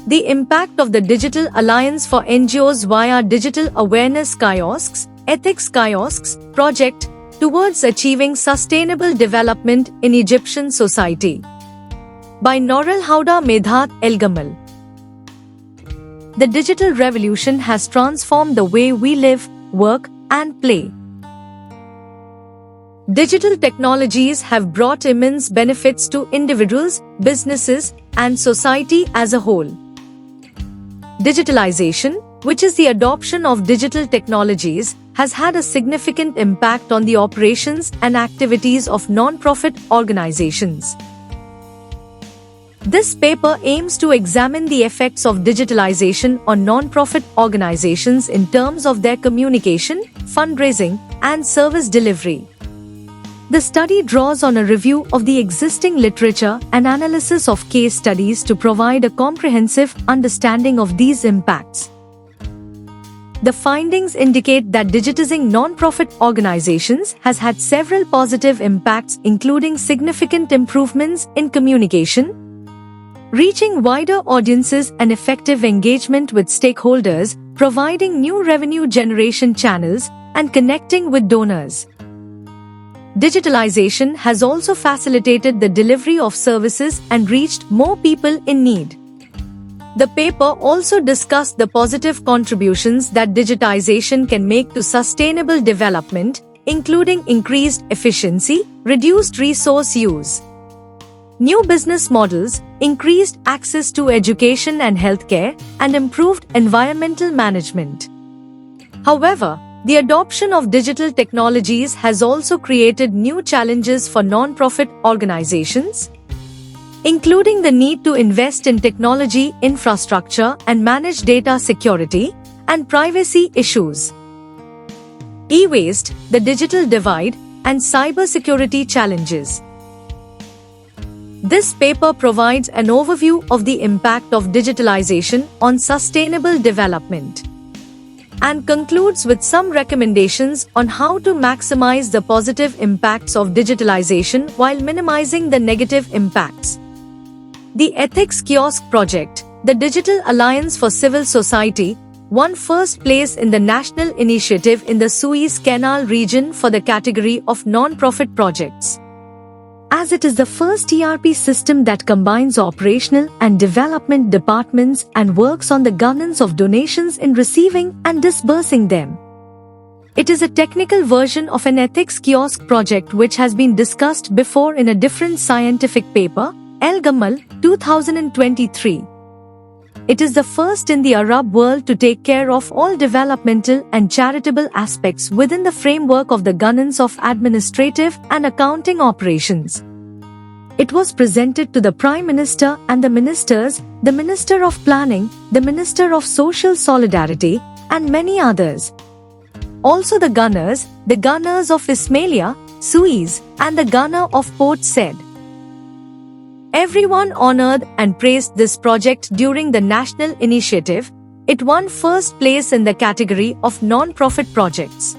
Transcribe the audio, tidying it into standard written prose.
The impact of the Digital Alliance for NGOs via Digital Awareness Kiosks, Ethics Kiosks project towards achieving sustainable development in Egyptian society. By Noral Houda Medhat Elgamal. The digital revolution has transformed the way we live, work, and play. Digital technologies have brought immense benefits to individuals, businesses, and society as a whole. Digitalization, which is the adoption of digital technologies, has had a significant impact on the operations and activities of non-profit organizations. This paper aims to examine the effects of digitalization on non-profit organizations in terms of their communication, fundraising, and service delivery. The study draws on a review of the existing literature and analysis of case studies to provide a comprehensive understanding of these impacts. The findings indicate that digitizing non-profit organizations has had several positive impacts, including significant improvements in communication, reaching wider audiences and effective engagement with stakeholders, providing new revenue generation channels, and connecting with donors. Digitalization has also facilitated the delivery of services and reached more people in need. The paper also discussed the positive contributions that digitization can make to sustainable development, including increased efficiency, reduced resource use, new business models, increased access to education and healthcare, and improved environmental management. However, the adoption of digital technologies has also created new challenges for non-profit organizations, including the need to invest in technology infrastructure and manage data security and privacy issues. E-waste, the digital divide, and cybersecurity challenges. This paper provides an overview of the impact of digitalization on sustainable development and concludes with some recommendations on how to maximize the positive impacts of digitalization while minimizing the negative impacts. The Ethics Kiosk Project, the Digital Alliance for Civil Society, won first place in the national initiative in the Suez Canal region for the category of non-profit projects, as it is the first ERP system that combines operational and development departments and works on the governance of donations in receiving and disbursing them. It is a technical version of an ethics kiosk project which has been discussed before in a different scientific paper, El-Gamal, 2023. It is the first in the Arab world to take care of all developmental and charitable aspects within the framework of the governance of administrative and accounting operations. It was presented to the Prime Minister and the Ministers, the Minister of Planning, the Minister of Social Solidarity, and many others. Also the governors of Ismailia, Suez, and the governor of Port Said. Everyone honored and praised this project during the national initiative. It won first place in the category of non-profit projects.